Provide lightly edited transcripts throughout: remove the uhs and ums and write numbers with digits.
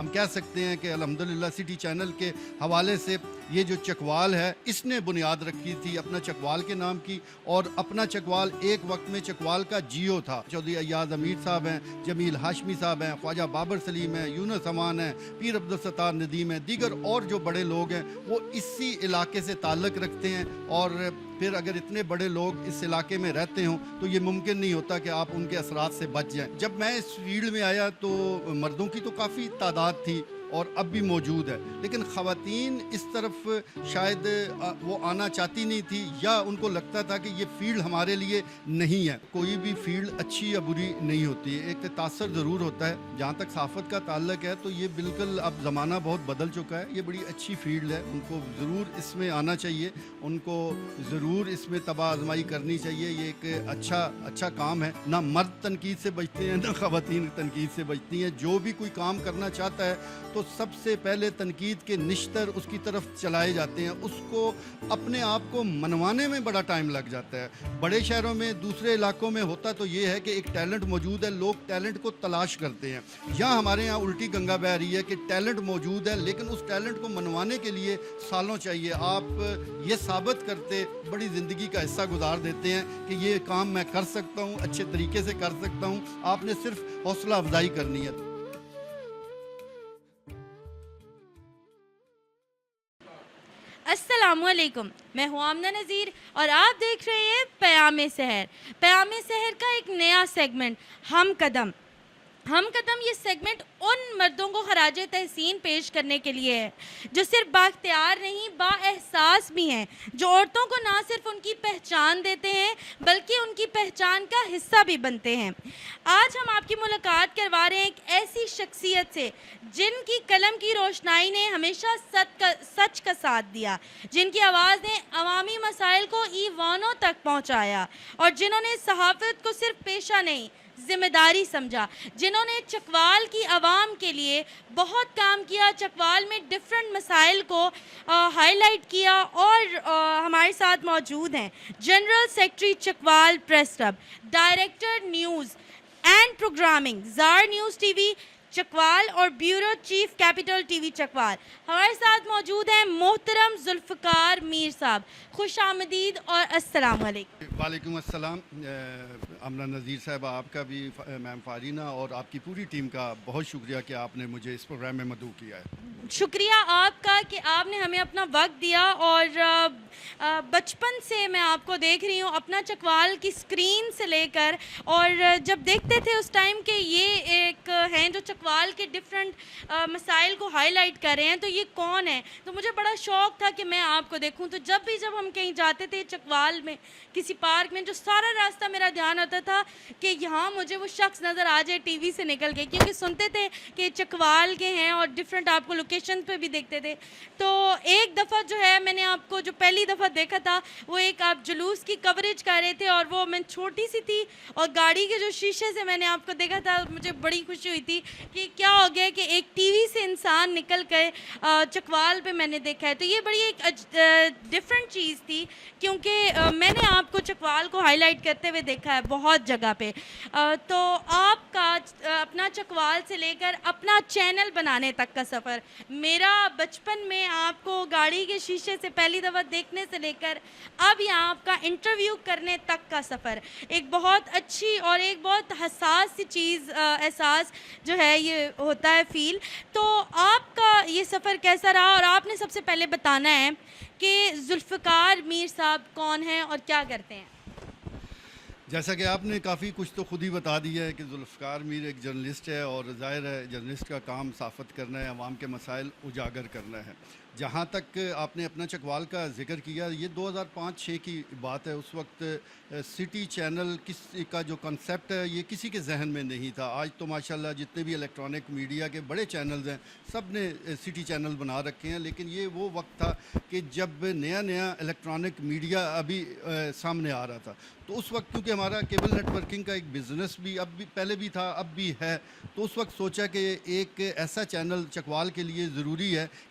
ہم کہہ سکتے ہیں کہ الحمدللہ سٹی چینل کے حوالے سے یہ جو چکوال ہے اس نے بنیاد رکھی تھی اپنا چکوال کے نام کی، اور اپنا چکوال ایک وقت میں چکوال کا جیو تھا۔ چودھری ایاز امیر صاحب ہیں، جمیل ہاشمی صاحب ہیں، خواجہ بابر سلیم ہیں، یونس امان ہیں، پیر عبدالستار ندیم ہیں، دیگر اور جو بڑے لوگ ہیں وہ اسی علاقے سے تعلق رکھتے ہیں، اور پھر اگر اتنے بڑے لوگ اس علاقے میں رہتے ہوں تو یہ ممکن نہیں ہوتا کہ آپ ان کے اثرات سے بچ جائیں۔ جب میں اس فیلڈ میں آیا تو مردوں کی تو کافی تعداد تھی اور اب بھی موجود ہے، لیکن خواتین اس طرف شاید وہ آنا چاہتی نہیں تھی، یا ان کو لگتا تھا کہ یہ فیلڈ ہمارے لیے نہیں ہے۔ کوئی بھی فیلڈ اچھی یا بری نہیں ہوتی، ایک تاثر ضرور ہوتا ہے۔ جہاں تک صحافت کا تعلق ہے تو یہ بالکل اب زمانہ بہت بدل چکا ہے، یہ بڑی اچھی فیلڈ ہے، ان کو ضرور اس میں آنا چاہیے، ان کو ضرور اس میں تباہ آزمائی کرنی چاہیے۔ یہ ایک اچھا کام ہے، نہ مرد تنقید سے بچتے ہیں نہ خواتین تنقید سے بچتی ہیں۔ جو بھی کوئی کام کرنا چاہتا ہے تو سب سے پہلے تنقید کے نشتر اس کی طرف چلائے جاتے ہیں، اس کو اپنے آپ کو منوانے میں بڑا ٹائم لگ جاتا ہے۔ بڑے شہروں میں دوسرے علاقوں میں ہوتا تو یہ ہے کہ ایک ٹیلنٹ موجود ہے، لوگ ٹیلنٹ کو تلاش کرتے ہیں۔ یہاں ہمارے یہاں الٹی گنگا بہ رہی ہے کہ ٹیلنٹ موجود ہے لیکن اس ٹیلنٹ کو منوانے کے لیے سالوں چاہیے۔ آپ یہ ثابت کرتے بڑی زندگی کا حصہ گزار دیتے ہیں کہ یہ کام میں کر سکتا ہوں، اچھے طریقے سے کر سکتا ہوں، آپ نے صرف حوصلہ افزائی کرنی ہے۔ السلام علیکم، میں ہوں آمنہ نذیر اور آپ دیکھ رہے ہیں پیام سحر۔ پیام سحر کا ایک نیا سیگمنٹ ہم قدم یہ سیگمنٹ ان مردوں کو خراج تحسین پیش کرنے کے لیے ہے جو صرف بااختیار نہیں با احساس بھی ہیں، جو عورتوں کو نہ صرف ان کی پہچان دیتے ہیں بلکہ ان کی پہچان کا حصہ بھی بنتے ہیں۔ آج ہم آپ کی ملاقات کروا رہے ہیں ایک ایسی شخصیت سے جن کی قلم کی روشنائی نے ہمیشہ سچ کا ساتھ دیا، جن کی آواز نے عوامی مسائل کو ایوانوں تک پہنچایا، اور جنہوں نے صحافت کو صرف پیشہ نہیں ذمہ داری سمجھا، جنہوں نے چکوال کی عوام کے لیے بہت کام کیا، چکوال میں ڈیفرنٹ مسائل کو ہائی لائٹ کیا، اور ہمارے ساتھ موجود ہیں general secretary Chakwal press club, director news and programming زار نیوز ٹی وی چکوال اور bureau chief capital T V Chakwal. ہمارے ساتھ موجود ہیں محترم ذوالفقار میر صاحب، خوش آمدید اور السلام علیکم۔ وعلیکم السلام۔ آمنہ نذیر صاحب، آپ کا بھی، میم فارینہ اور آپ کی پوری ٹیم کا بہت شکریہ کہ آپ نے مجھے اس پروگرام میں مدعو کیا ہے۔ شکریہ آپ کا کہ آپ نے ہمیں اپنا وقت دیا، اور بچپن سے میں آپ کو دیکھ رہی ہوں اپنا چکوال کی سکرین سے لے کر، اور جب دیکھتے تھے اس ٹائم کہ یہ ایک ہیں جو چکوال کے ڈفرینٹ مسائل کو ہائی لائٹ کر رہے ہیں تو یہ کون ہے، تو مجھے بڑا شوق تھا کہ میں آپ کو دیکھوں۔ تو جب ہم کہیں جاتے تھے چکوال میں کسی پارک میں، جو سارا راستہ میرا دھیان ہوتا تھا کہ یہاں مجھے وہ شخص نظر آ جائے ٹی وی سے نکل کے، کیونکہ سنتے تھے کہ چکوال کے ہیں اور ڈفرینٹ آپ کو لوکیشن پہ بھی دیکھتے تھے۔ تو ایک دفعہ جو ہے میں نے آپ کو جو پہلی دفعہ دیکھا تھا وہ ایک آپ جلوس کی کوریج کر رہے تھے، اور وہ میں چھوٹی سی تھی اور گاڑی کے جو شیشے سے میں نے آپ کو دیکھا تھا، مجھے بڑی خوشی ہوئی تھی کہ کیا ہو گیا کہ ایک ٹی وی سے انسان نکل کے چکوال پہ میں نے دیکھا ہے۔ تو یہ بڑی ایک ڈفرینٹ چیز تھی، کیونکہ میں نے آپ کو چکوال کو ہائی لائٹ کرتے ہوئے دیکھا ہے بہت جگہ پہ۔ تو آپ کا اپنا چکوال سے لے کر اپنا چینل بنانے تک کا سفر، میرا بچپن میں آپ کو گاڑی کے شیشے سے پہلی دفعہ دیکھنے سے لے کر اب یہاں آپ کا انٹرویو کرنے تک کا سفر، ایک بہت اچھی اور ایک بہت حساس سی چیز، احساس جو ہے یہ ہوتا ہے فیل۔ تو آپ کا یہ سفر کیسا رہا، اور آپ نے سب سے پہلے بتانا ہے کہ ذوالفقار میر صاحب کون ہیں اور کیا کرتے ہیں؟ جیسا کہ آپ نے کافی کچھ تو خود ہی بتا دیا ہے کہ ذوالفقار میر ایک جرنلسٹ ہے، اور ظاہر ہے جرنلسٹ کا کام صحافت کرنا ہے، عوام کے مسائل اجاگر کرنا ہے۔ جہاں تک آپ نے اپنا چکوال کا ذکر کیا، یہ 2005-06 کی بات ہے۔ اس وقت سٹی چینل کا جو کنسیپٹ ہے یہ کسی کے ذہن میں نہیں تھا۔ آج تو ماشاءاللہ جتنے بھی الیکٹرانک میڈیا کے بڑے چینلز ہیں سب نے سٹی چینل بنا رکھے ہیں، لیکن یہ وہ وقت تھا کہ جب نیا الیکٹرانک میڈیا ابھی سامنے آ رہا تھا۔ تو اس وقت کیونکہ ہمارا کیبل نیٹ ورکنگ کا ایک بزنس بھی پہلے بھی تھا، اب بھی ہے، تو اس وقت سوچا کہ ایک ایسا چینل چکوال کے لیے ضروری ہے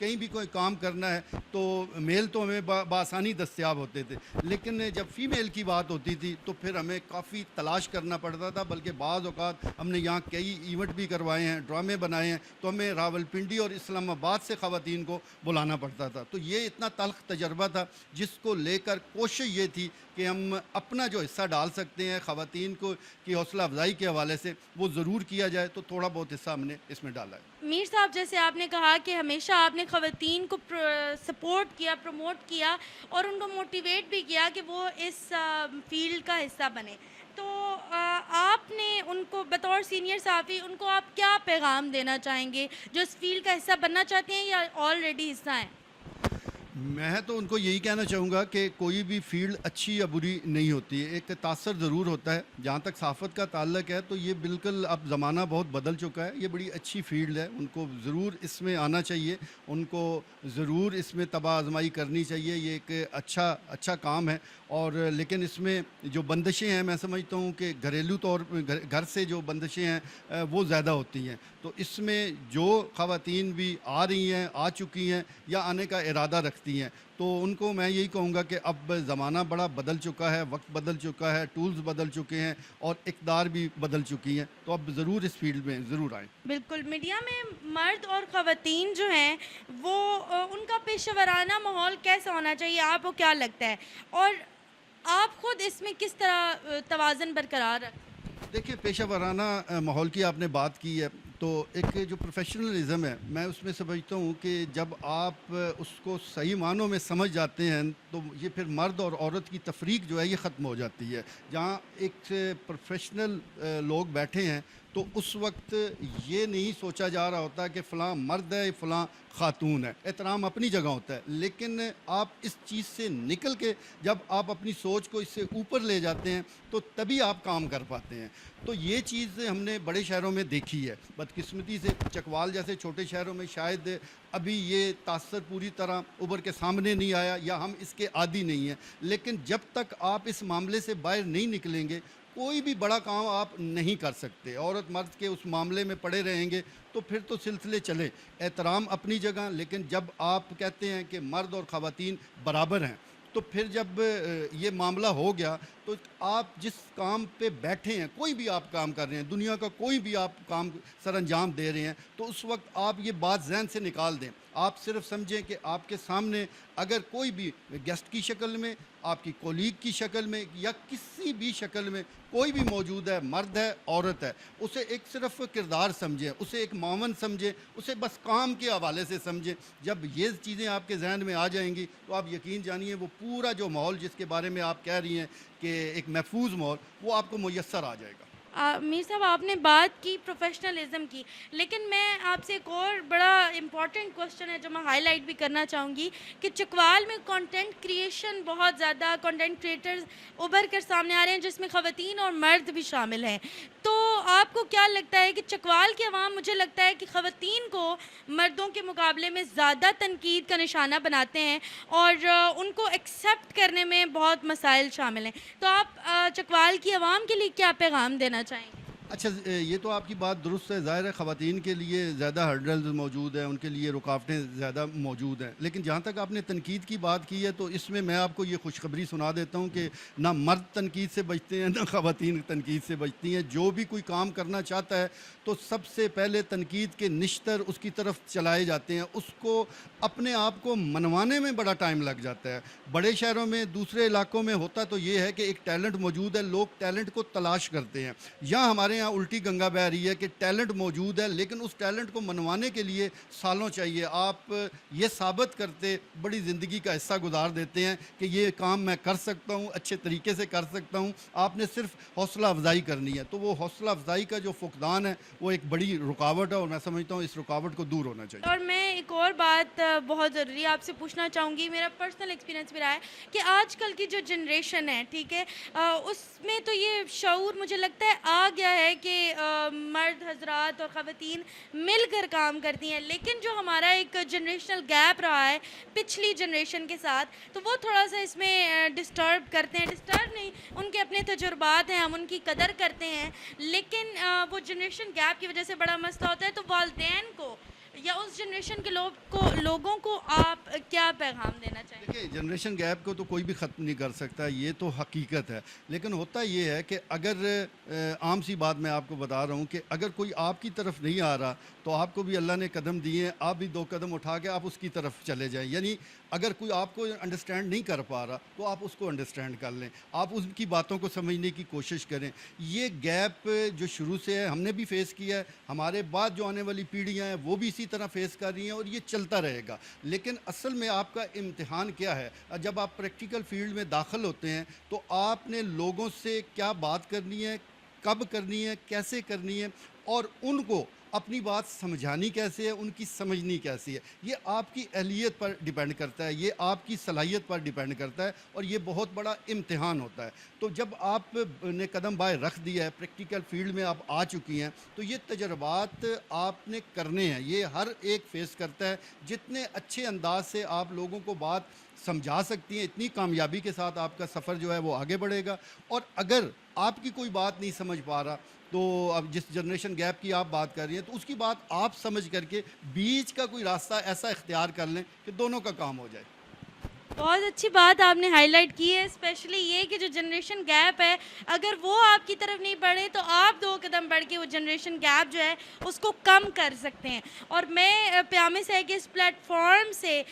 کہیں بھی کوئی کام کرنا ہے تو میل تو ہمیں بآسانی دستیاب ہوتے تھے، لیکن جب فیمیل کی بات ہوتی تھی تو پھر ہمیں کافی تلاش کرنا پڑتا تھا، بلکہ بعض اوقات ہم نے یہاں کئی ایونٹ بھی کروائے ہیں، ڈرامے بنائے ہیں، تو ہمیں راولپنڈی اور اسلام آباد سے خواتین کو بلانا پڑتا تھا. تو یہ اتنا تلخ تجربہ تھا جس کو لے کر کوشش یہ تھی کہ ہم اپنا جو حصہ ڈال سکتے ہیں خواتین کو کی حوصلہ افزائی کے حوالے سے وہ ضرور کیا جائے. تو تھوڑا بہت حصہ ہم نے اس میں ڈالا ہے. میر صاحب، جیسے آپ نے کہا کہ ہمیشہ آپ نے خواتین کو سپورٹ کیا، پروموٹ کیا اور ان کو موٹیویٹ بھی کیا کہ وہ اس فیلڈ کا حصہ بنے، تو آپ نے ان کو بطور سینئر صحافی ان کو آپ کیا پیغام دینا چاہیں گے جو اس فیلڈ کا حصہ بننا چاہتے ہیں یا آلریڈی حصہ ہیں؟ میں تو ان کو یہی کہنا چاہوں گا کہ کوئی بھی فیلڈ اچھی یا بری نہیں ہوتی ہے، ایک تاثر ضرور ہوتا ہے. جہاں تک صحافت کا تعلق ہے تو یہ بالکل اب زمانہ بہت بدل چکا ہے، یہ بڑی اچھی فیلڈ ہے، ان کو ضرور اس میں آنا چاہیے، ان کو ضرور اس میں طبع آزمائی کرنی چاہیے. یہ ایک اچھا کام ہے. اور لیکن اس میں جو بندشیں ہیں میں سمجھتا ہوں کہ گھریلو طور گھر سے جو بندشیں ہیں وہ زیادہ ہوتی ہیں. تو اس میں جو خواتین بھی آ رہی ہیں، آ چکی ہیں یا آنے کا ارادہ رکھتی ہیں، تو ان کو میں یہی کہوں گا کہ اب زمانہ بڑا بدل چکا ہے، وقت بدل چکا ہے، ٹولز بدل چکے ہیں اور اقدار بھی بدل چکی ہیں. تو اب ضرور اس فیلڈ میں ضرور آئیں. بالکل. میڈیا میں مرد اور خواتین جو ہیں وہ ان کا پیشہ ورانہ ماحول کیسا ہونا چاہیے، آپ کو کیا لگتا ہے، اور آپ خود اس میں کس طرح توازن برقرار رکھتے ہیں؟ دیکھیے، پیشہ ورانہ ماحول کی آپ نے بات کی ہے، تو ایک جو پروفیشنلزم ہے میں اس میں سمجھتا ہوں کہ جب آپ اس کو صحیح معنوں میں سمجھ جاتے ہیں تو یہ پھر مرد اور عورت کی تفریق جو ہے یہ ختم ہو جاتی ہے. جہاں ایک پروفیشنل لوگ بیٹھے ہیں تو اس وقت یہ نہیں سوچا جا رہا ہوتا کہ فلاں مرد ہے فلاں خاتون ہے. احترام اپنی جگہ ہوتا ہے، لیکن آپ اس چیز سے نکل کے جب آپ اپنی سوچ کو اس سے اوپر لے جاتے ہیں تو تبھی آپ کام کر پاتے ہیں. تو یہ چیز ہم نے بڑے شہروں میں دیکھی ہے. بدقسمتی سے چکوال جیسے چھوٹے شہروں میں شاید ابھی یہ تاثر پوری طرح ابھر کے سامنے نہیں آیا یا ہم اس کے عادی نہیں ہیں. لیکن جب تک آپ اس معاملے سے باہر نہیں نکلیں گے کوئی بھی بڑا کام آپ نہیں کر سکتے. عورت مرد کے اس معاملے میں پڑے رہیں گے تو پھر تو سلسلے چلے. احترام اپنی جگہ، لیکن جب آپ کہتے ہیں کہ مرد اور خواتین برابر ہیں تو پھر جب یہ معاملہ ہو گیا تو آپ جس کام پہ بیٹھے ہیں، کوئی بھی آپ کام کر رہے ہیں، دنیا کا کوئی بھی آپ کام سر انجام دے رہے ہیں، تو اس وقت آپ یہ بات ذہن سے نکال دیں. آپ صرف سمجھیں کہ آپ کے سامنے اگر کوئی بھی گیسٹ کی شکل میں، آپ کی کولیگ کی شکل میں یا کسی بھی شکل میں کوئی بھی موجود ہے، مرد ہے عورت ہے، اسے ایک صرف کردار سمجھیں، اسے ایک معاون سمجھیں، اسے بس کام کے حوالے سے سمجھیں. جب یہ چیزیں آپ کے ذہن میں آ جائیں گی تو آپ یقین جانیے وہ پورا جو ماحول جس کے بارے میں آپ کہہ رہی ہیں کہ ایک محفوظ ماحول، وہ آپ کو میسر آ جائے گا. میر صاحب، آپ نے بات کی پروفیشنلزم کی، لیکن میں آپ سے ایک اور بڑا امپورٹنٹ کوسچن ہے جو میں ہائی لائٹ بھی کرنا چاہوں گی کہ چکوال میں کنٹینٹ کریشن بہت زیادہ کنٹینٹ کریٹرز ابھر کر سامنے آ رہے ہیں جس میں خواتین اور مرد بھی شامل ہیں. تو آپ کو کیا لگتا ہے کہ چکوال کے عوام، مجھے لگتا ہے کہ خواتین کو مردوں کے مقابلے میں زیادہ تنقید کا نشانہ بناتے ہیں اور ان کو ایکسیپٹ کرنے میں بہت مسائل شامل ہیں. تو آپ چکوال کی عوام کے لیے کیا پیغام دینا چاہیں گے؟ اچھا، یہ تو آپ کی بات درست ہے. ظاہر ہے خواتین کے لیے زیادہ ہرڈلز موجود ہیں، ان کے لیے رکاوٹیں زیادہ موجود ہیں. لیکن جہاں تک آپ نے تنقید کی بات کی ہے تو اس میں آپ کو یہ خوشخبری سنا دیتا ہوں کہ نہ مرد تنقید سے بچتے ہیں نہ خواتین تنقید سے بچتی ہیں. جو بھی کوئی کام کرنا چاہتا ہے تو سب سے پہلے تنقید کے نشتر اس کی طرف چلائے جاتے ہیں. اس کو اپنے آپ کو منوانے میں بڑا ٹائم لگ جاتا ہے. بڑے شہروں میں، دوسرے علاقوں میں ہوتا تو یہ ہے کہ ایک ٹیلنٹ موجود ہے، لوگ ٹیلنٹ کو تلاش کرتے ہیں. یہاں ہمارے یہاں الٹی گنگا بہ رہی ہے کہ ٹیلنٹ موجود ہے لیکن اس ٹیلنٹ کو منوانے کے لیے سالوں چاہیے. آپ یہ ثابت کرتے بڑی زندگی کا حصہ گزار دیتے ہیں کہ یہ کام میں کر سکتا ہوں، اچھے طریقے سے کر سکتا ہوں. آپ نے صرف حوصلہ افزائی کرنی ہے. تو وہ حوصلہ افزائی کا جو فقدان ہے وہ ایک بڑی رکاوٹ ہے اور میں سمجھتا ہوں اس رکاوٹ کو دور ہونا چاہیے. اور میں ایک اور بات بہت ضروری آپ سے پوچھنا چاہوں گی، میرا پرسنل ایکسپیرینس بھی رہا ہے کہ آج کل کی جو جنریشن ہے، ٹھیک ہے، اس میں تو یہ شعور مجھے لگتا ہے آ گیا ہے کہ مرد حضرات اور خواتین مل کر کام کرتی ہیں. لیکن جو ہمارا ایک جنریشنل گیپ رہا ہے پچھلی جنریشن کے ساتھ، تو وہ تھوڑا سا اس میں ڈسٹرب کرتے ہیں. ڈسٹرب نہیں، ان کے اپنے تجربات ہیں، ہم ان کی قدر کرتے ہیں، لیکن وہ جنریشن گیپ کی وجہ سے بڑا مسئلہ ہوتا ہے. تو والدین کو یا اس جنریشن کے لوگوں کو آپ کیا پیغام دینا چاہیں گے؟ دیکھیے جنریشن گیپ کو تو کوئی بھی ختم نہیں کر سکتا، یہ تو حقیقت ہے، لیکن ہوتا یہ ہے کہ اگر عام سی بات میں آپ کو بتا رہا ہوں کہ اگر کوئی آپ کی طرف نہیں آ رہا تو آپ کو بھی اللہ نے قدم دیے ہیں، آپ بھی 2 قدم اٹھا کے آپ اس کی طرف چلے جائیں، یعنی اگر کوئی آپ کو انڈرسٹینڈ نہیں کر پا رہا تو آپ اس کو انڈرسٹینڈ کر لیں، آپ ان کی باتوں کو سمجھنے کی کوشش کریں۔ یہ گیپ جو شروع سے ہے ہم نے بھی فیس کیا ہے، ہمارے بعد جو آنے والی پیڑھیاں ہیں وہ بھی اسی طرح فیس کر رہی ہیں، اور یہ چلتا رہے گا۔ لیکن اصل میں آپ کا امتحان کیا ہے؟ جب آپ پریکٹیکل فیلڈ میں داخل ہوتے ہیں تو آپ نے لوگوں سے کیا بات کرنی ہے، کب کرنی ہے، کیسے کرنی ہے، اور ان کو اپنی بات سمجھانی کیسے ہے، ان کی سمجھنی کیسی ہے، یہ آپ کی اہلیت پر ڈیپینڈ کرتا ہے، یہ آپ کی صلاحیت پر ڈیپینڈ کرتا ہے، اور یہ بہت بڑا امتحان ہوتا ہے۔ تو جب آپ نے قدم بائے رکھ دیا ہے، پریکٹیکل فیلڈ میں آپ آ چکی ہیں، تو یہ تجربات آپ نے کرنے ہیں، یہ ہر ایک فیس کرتا ہے۔ جتنے اچھے انداز سے آپ لوگوں کو بات سمجھا سکتی ہیں، اتنی کامیابی کے ساتھ آپ کا سفر جو ہے وہ آگے بڑھے گا۔ اور اگر آپ کی کوئی بات نہیں سمجھ پا رہا تو اب جس جنریشن گیپ کی آپ بات کر رہی ہیں تو اس کی بات آپ سمجھ کر کے بیچ کا کوئی راستہ ایسا اختیار کر لیں کہ دونوں کا کام ہو جائے۔ بہت اچھی بات آپ نے ہائی لائٹ کی ہے، اسپیشلی یہ کہ جو جنریشن گیپ ہے اگر وہ آپ کی طرف نہیں بڑھے تو آپ 2 قدم بڑھ کے وہ جنریشن گیپ جو ہے اس کو کم کر سکتے ہیں۔ اور میں پیامے سے ہے کہ اس پلیٹ فارم سے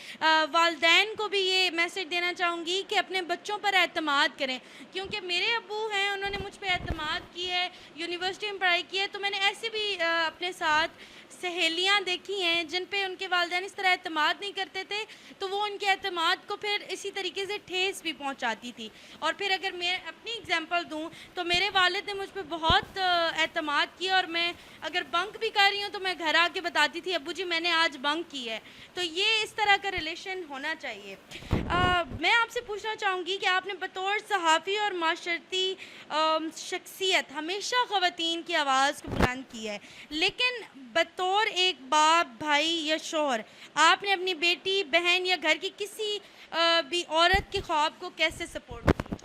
والدین کو بھی یہ میسج دینا چاہوں گی کہ اپنے بچوں پر اعتماد کریں، کیونکہ میرے ابو ہیں، انہوں نے مجھ پہ اعتماد کی ہے، یونیورسٹی میں پڑھائی کی ہے، تو میں نے ایسے بھی اپنے ساتھ سہیلیاں دیکھی ہیں جن پہ ان کے والدین اس طرح اعتماد نہیں کرتے تھے، تو وہ ان کے اعتماد کو پھر اسی طریقے سے ٹھیس بھی پہنچاتی تھی۔ اور پھر اگر میں اپنی اگزامپل دوں تو میرے والد نے مجھ پہ بہت اعتماد کیا، اور میں اگر بنک بھی کر رہی ہوں تو میں گھر آ کے بتاتی تھی ابو جی میں نے آج بنک کی ہے۔ تو یہ اس طرح کا ریلیشن ہونا چاہیے۔ میں آپ سے پوچھنا چاہوں گی کہ آپ نے بطور صحافی اور معاشرتی شخصیت ہمیشہ خواتین کی آواز کو بلند کی ہے، لیکن بطور ایک باپ، بھائی یا شوہر آپ نے اپنی بیٹی، بہن یا گھر کی کسی بھی عورت کے خواب کو کیسے سپورٹ کیا؟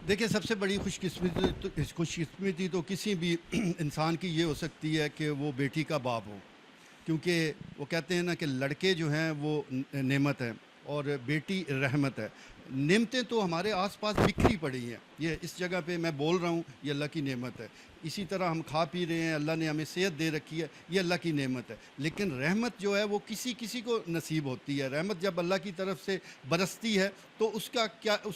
دیکھیں سب سے بڑی خوش قسمتی تو کسی بھی انسان کی یہ ہو سکتی ہے کہ وہ بیٹی کا باپ ہو، کیونکہ وہ کہتے ہیں نا کہ لڑکے جو ہیں وہ نعمت ہیں اور بیٹی رحمت ہے۔ نعمتیں تو ہمارے آس پاس بکھری پڑی ہیں، یہ اس جگہ پہ میں بول رہا ہوں یہ اللہ کی نعمت ہے، اسی طرح ہم کھا پی رہے ہیں، اللہ نے ہمیں صحت دے رکھی ہے، یہ اللہ کی نعمت ہے۔ لیکن رحمت جو ہے وہ کسی کو نصیب ہوتی ہے، رحمت جب اللہ کی طرف سے برستی ہے تو اس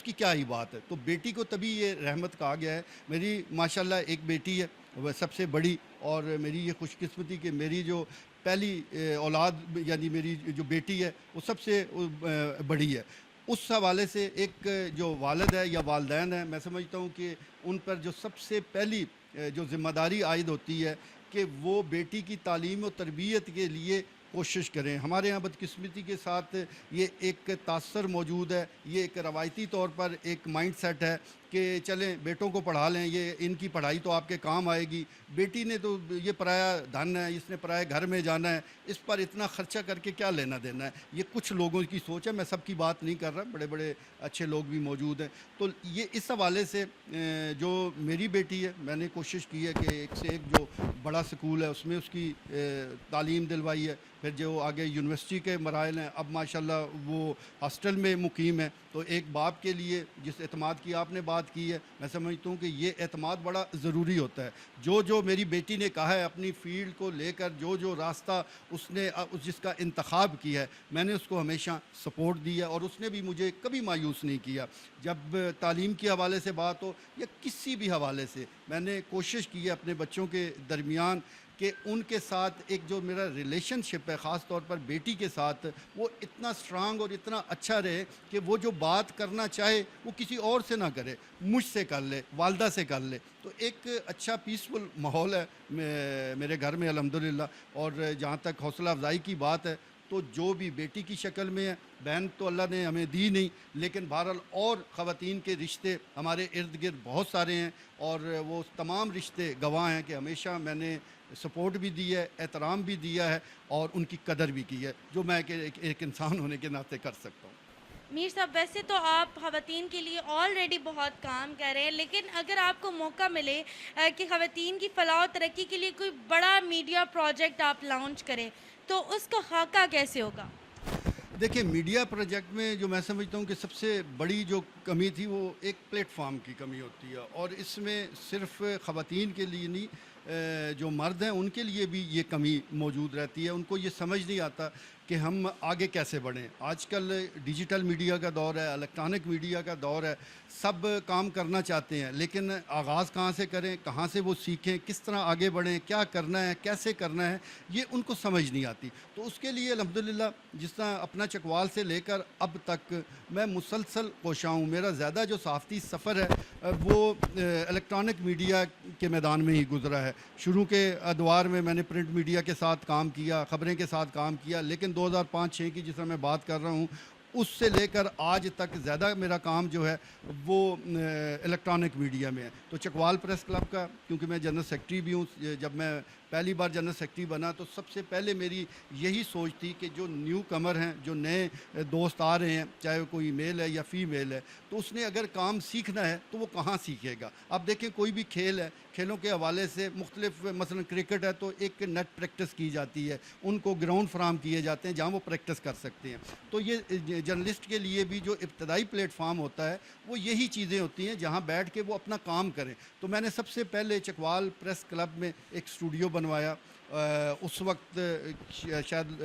کی کیا ہی بات ہے۔ تو بیٹی کو تبھی یہ رحمت کہا گیا ہے۔ میری ماشاءاللہ ایک بیٹی ہے، وہ سب سے بڑی، اور میری یہ خوش قسمتی کہ میری جو پہلی اولاد یعنی میری جو بیٹی ہے وہ سب سے بڑی ہے۔ اس حوالے سے ایک جو والد ہے یا والدین ہیں، میں سمجھتا ہوں کہ ان پر جو سب سے پہلی جو ذمہ داری عائد ہوتی ہے کہ وہ بیٹی کی تعلیم و تربیت کے لیے کوشش کریں۔ ہمارے ہاں بدقسمتی کے ساتھ یہ ایک تاثر موجود ہے، یہ ایک روایتی طور پر ایک مائنڈ سیٹ ہے کہ چلیں بیٹوں کو پڑھا لیں، یہ ان کی پڑھائی تو آپ کے کام آئے گی، بیٹی نے تو یہ پرایا دھن ہے، اس نے پرائے گھر میں جانا ہے، اس پر اتنا خرچہ کر کے کیا لینا دینا ہے۔ یہ کچھ لوگوں کی سوچ ہے، میں سب کی بات نہیں کر رہا، بڑے بڑے اچھے لوگ بھی موجود ہیں۔ تو یہ اس حوالے سے جو میری بیٹی ہے، میں نے کوشش کی ہے کہ ایک سے ایک جو بڑا سکول ہے اس میں اس کی تعلیم دلوائی ہے، پھر جو آگے یونیورسٹی کے مراحل ہیں، اب ماشاءاللہ وہ ہاسٹل میں مقیم ہے۔ تو ایک باپ کے لیے جس اعتماد کی آپ نے بات کی ہے، میں سمجھتا ہوں کہ یہ اعتماد بڑا ضروری ہوتا ہے۔ جو میری بیٹی نے کہا ہے اپنی فیلڈ کو لے کر، جو راستہ اس نے جس کا انتخاب کیا ہے، میں نے اس کو ہمیشہ سپورٹ دی ہے، اور اس نے بھی مجھے کبھی مایوس نہیں کیا۔ جب تعلیم کے حوالے سے بات ہو یا کسی بھی حوالے سے، میں نے کوشش کی ہے اپنے بچوں کے درمیان کہ ان کے ساتھ ایک جو میرا ریلیشن شپ ہے، خاص طور پر بیٹی کے ساتھ، وہ اتنا سٹرانگ اور اتنا اچھا رہے کہ وہ جو بات کرنا چاہے وہ کسی اور سے نہ کرے، مجھ سے کر لے، والدہ سے کر لے۔ تو ایک اچھا پیسفل ماحول ہے میرے گھر میں الحمدللہ۔ اور جہاں تک حوصلہ افزائی کی بات ہے تو جو بھی بیٹی کی شکل میں ہے، بہن تو اللہ نے ہمیں دی نہیں، لیکن بہرحال اور خواتین کے رشتے ہمارے ارد گرد بہت سارے ہیں، اور وہ تمام رشتے گواہ ہیں کہ ہمیشہ میں نے سپورٹ بھی دی ہے، احترام بھی دیا ہے، اور ان کی قدر بھی کی ہے، جو میں کہ ایک انسان ہونے کے ناطے کر سکتا ہوں۔ میر صاحب ویسے تو آپ خواتین کے لیے آلریڈی بہت کام کر رہے ہیں، لیکن اگر آپ کو موقع ملے کہ خواتین کی فلاح و ترقی کے لیے کوئی بڑا میڈیا پروجیکٹ آپ لانچ کریں تو اس کا خاکہ کیسے ہوگا؟ دیکھیں میڈیا پروجیکٹ میں جو میں سمجھتا ہوں کہ سب سے بڑی جو کمی تھی وہ ایک پلیٹ فارم کی کمی ہوتی ہے، اور اس میں صرف خواتین کے لیے نہیں، جو مرد ہیں ان کے لیے بھی یہ کمی موجود رہتی ہے. ان کو یہ سمجھ نہیں آتا کہ ہم آگے کیسے بڑھیں. آج کل ڈیجیٹل میڈیا کا دور ہے، الیکٹرانک میڈیا کا دور ہے، سب کام کرنا چاہتے ہیں، لیکن آغاز کہاں سے کریں، کہاں سے وہ سیکھیں، کس طرح آگے بڑھیں، کیا کرنا ہے، کیسے کرنا ہے، یہ ان کو سمجھ نہیں آتی. تو اس کے لیے الحمدللہ جس طرح اپنا چکوال سے لے کر اب تک میں مسلسل کوشاں ہوں. میرا زیادہ جو صحافتی سفر ہے وہ الیکٹرانک میڈیا کے میدان میں ہی گزرا ہے. شروع کے ادوار میں نے پرنٹ میڈیا کے ساتھ کام کیا، خبریں کے ساتھ کام کیا، لیکن 2005-06 کی جس طرح میں بات کر رہا ہوں اس سے لے کر آج تک زیادہ میرا کام جو ہے وہ الیکٹرانک میڈیا میں ہے. تو چکوال پریس کلب کا کیونکہ میں جنرل سیکرٹری بھی ہوں، جب میں پہلی بار جنرل سیکرٹری بنا تو سب سے پہلے میری یہی سوچ تھی کہ جو نیو کمر ہیں، جو نئے دوست آ رہے ہیں، چاہے کوئی میل ہے یا فیمیل ہے، تو اس نے اگر کام سیکھنا ہے تو وہ کہاں سیکھے گا. اب دیکھیں کوئی بھی کھیل ہے، کھیلوں کے حوالے سے مختلف، مثلا کرکٹ ہے تو ایک نیٹ پریکٹس کی جاتی ہے، ان کو گراؤنڈ فراہم کیے جاتے ہیں جہاں وہ پریکٹس کر سکتے ہیں. تو یہ جرنلسٹ کے لیے بھی جو ابتدائی پلیٹ فارم ہوتا ہے وہ یہی چیزیں ہوتی ہیں جہاں بیٹھ کے وہ اپنا کام کریں. تو میں نے سب سے پہلے چکوال پریس کلب میں ایک اسٹوڈیو بنوایا. اس وقت شاید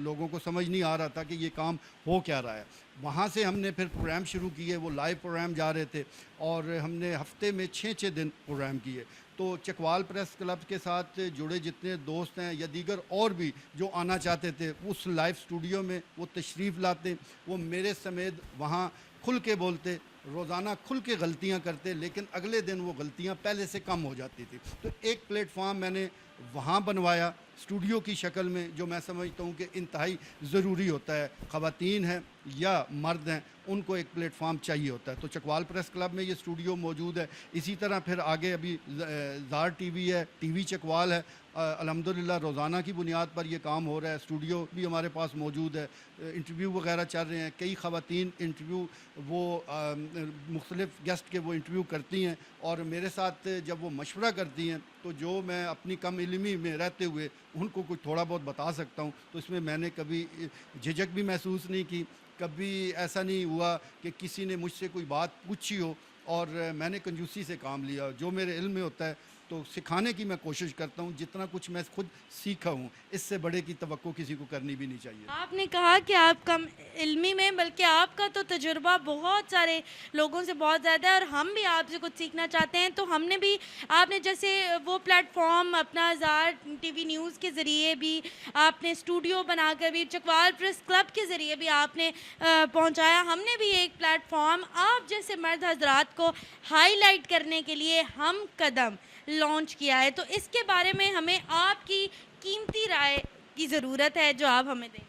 لوگوں کو سمجھ نہیں آ رہا تھا کہ یہ کام ہو کیا رہا ہے. وہاں سے ہم نے پھر پروگرام شروع کیے، وہ لائیو پروگرام جا رہے تھے، اور ہم نے ہفتے میں 6 دن پروگرام کیے. تو چکوال پریس کلب کے ساتھ جڑے جتنے دوست ہیں یا دیگر اور بھی جو آنا چاہتے تھے اس لائیو اسٹوڈیو میں وہ تشریف لاتے، وہ میرے سمیت وہاں کھل کے بولتے، روزانہ کھل کے غلطیاں کرتے، لیکن اگلے دن وہ غلطیاں پہلے سے کم ہو جاتی تھی. تو ایک پلیٹ فارم میں نے وہاں بنوایا اسٹوڈیو کی شکل میں، جو میں سمجھتا ہوں کہ انتہائی ضروری ہوتا ہے. خواتین ہیں یا مرد ہیں ان کو ایک پلیٹ فارم چاہیے ہوتا ہے. تو چکوال پریس کلب میں یہ اسٹوڈیو موجود ہے. اسی طرح پھر آگے ابھی زار ٹی وی ہے، ٹی وی چکوال ہے. الحمدللہ روزانہ کی بنیاد پر یہ کام ہو رہا ہے. اسٹوڈیو بھی ہمارے پاس موجود ہے، انٹرویو وغیرہ چل رہے ہیں. کئی خواتین انٹرویو وہ مختلف گیسٹ کے وہ انٹرویو کرتی ہیں، اور میرے ساتھ جب وہ مشورہ کرتی ہیں تو جو میں اپنی کم علمی میں رہتے ہوئے ان کو کچھ تھوڑا بہت بتا سکتا ہوں، تو اس میں نے کبھی جھجک بھی محسوس نہیں کی. کبھی ایسا نہیں ہوا کہ کسی نے مجھ سے کوئی بات پوچھی ہو اور میں نے کنجوسی سے کام لیا. جو میرے علم میں ہوتا ہے تو سکھانے کی میں کوشش کرتا ہوں، جتنا کچھ میں خود سیکھا ہوں اس سے بڑے کی توقع کسی کو کرنی بھی نہیں چاہیے. آپ نے کہا کہ آپ کم علمی میں، بلکہ آپ کا تو تجربہ بہت سارے لوگوں سے بہت زیادہ ہے، اور ہم بھی آپ سے کچھ سیکھنا چاہتے ہیں. تو ہم نے بھی، آپ نے جیسے وہ پلیٹ فارم اپنا زار ٹی وی نیوز کے ذریعے بھی، آپ نے اسٹوڈیو بنا کر بھی، چکوال پریس کلب کے ذریعے بھی آپ نے پہنچایا. ہم نے بھی ایک پلیٹ فارم آپ جیسے مرد حضرات کو ہائی لائٹ کرنے کے لیے ہم قدم لانچ کیا ہے. تو اس کے بارے میں ہمیں آپ کی قیمتی رائے کی ضرورت ہے جو آپ ہمیں دیں.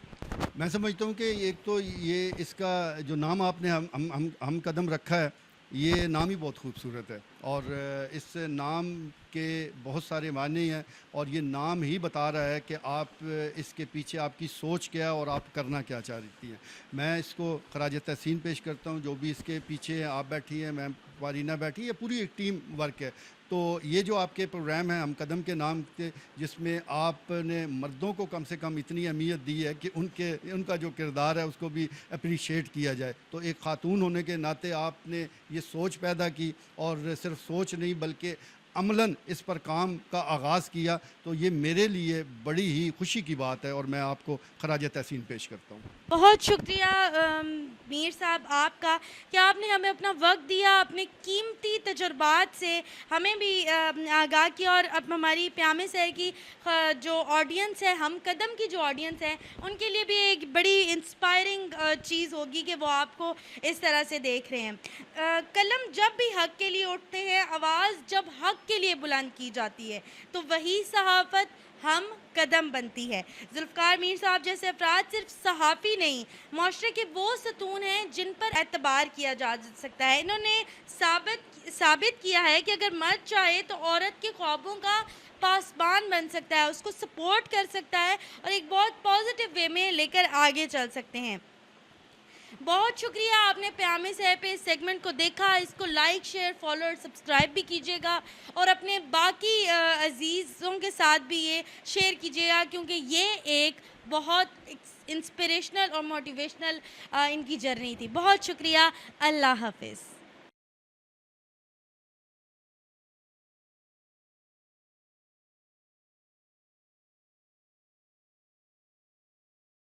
میں سمجھتا ہوں کہ ایک تو یہ اس کا جو نام آپ نے ہم قدم رکھا ہے، یہ نام ہی بہت خوبصورت ہے، اور اس نام کے بہت سارے معنی ہیں، اور یہ نام ہی بتا رہا ہے کہ آپ اس کے پیچھے آپ کی سوچ کیا ہے اور آپ کرنا کیا چاہتی ہیں. میں اس کو خراج تحسین پیش کرتا ہوں. جو بھی اس کے پیچھے ہیں، آپ بیٹھی ہیں، میم وارینہ بیٹھی، یہ پوری ایک ٹیم ورک ہے. تو یہ جو آپ کے پروگرام ہیں ہم قدم کے نام کے، جس میں آپ نے مردوں کو کم سے کم اتنی اہمیت دی ہے کہ ان کا جو کردار ہے اس کو بھی اپریشیٹ کیا جائے. تو ایک خاتون ہونے کے ناطے آپ نے یہ سوچ پیدا کی، اور صرف سوچ نہیں بلکہ عملاً اس پر کام کا آغاز کیا. تو یہ میرے لیے بڑی ہی خوشی کی بات ہے، اور میں آپ کو خراج تحسین پیش کرتا ہوں. بہت شکریہ میر صاحب آپ کا کہ آپ نے ہمیں اپنا وقت دیا، اپنے قیمتی تجربات سے ہمیں بھی آگاہ کیا، اور اب ہماری پیام سحر کی جو آڈینس ہے، ہم قدم کی جو آڈینس ہے، ان کے لیے بھی ایک بڑی انسپائرنگ چیز ہوگی کہ وہ آپ کو اس طرح سے دیکھ رہے ہیں. قلم جب بھی حق کے لیے اٹھتے ہیں، آواز جب حق کے لیے بلند کی جاتی ہے، تو وہی صحافت ہم قدم بنتی ہے. ذوالفقار میر صاحب جیسے افراد صرف صحافی نہیں، معاشرے کے وہ ستون ہیں جن پر اعتبار کیا جا سکتا ہے. انہوں نے ثابت کیا ہے کہ اگر مرد چاہے تو عورت کے خوابوں کا پاسبان بن سکتا ہے، اس کو سپورٹ کر سکتا ہے، اور ایک بہت پازیٹیو وے میں لے کر آگے چل سکتے ہیں. بہت شکریہ آپ نے پیام صحت پہ اس سیگمنٹ کو دیکھا. اس کو لائک شیئر فالو اور سبسکرائب بھی کیجیے گا اور اپنے باقی عزیزوں کے ساتھ بھی یہ شیئر کیجیے گا کیونکہ یہ ایک بہت انسپریشنل اور موٹیویشنل ان کی جرنی تھی. بہت شکریہ. اللہ حافظ.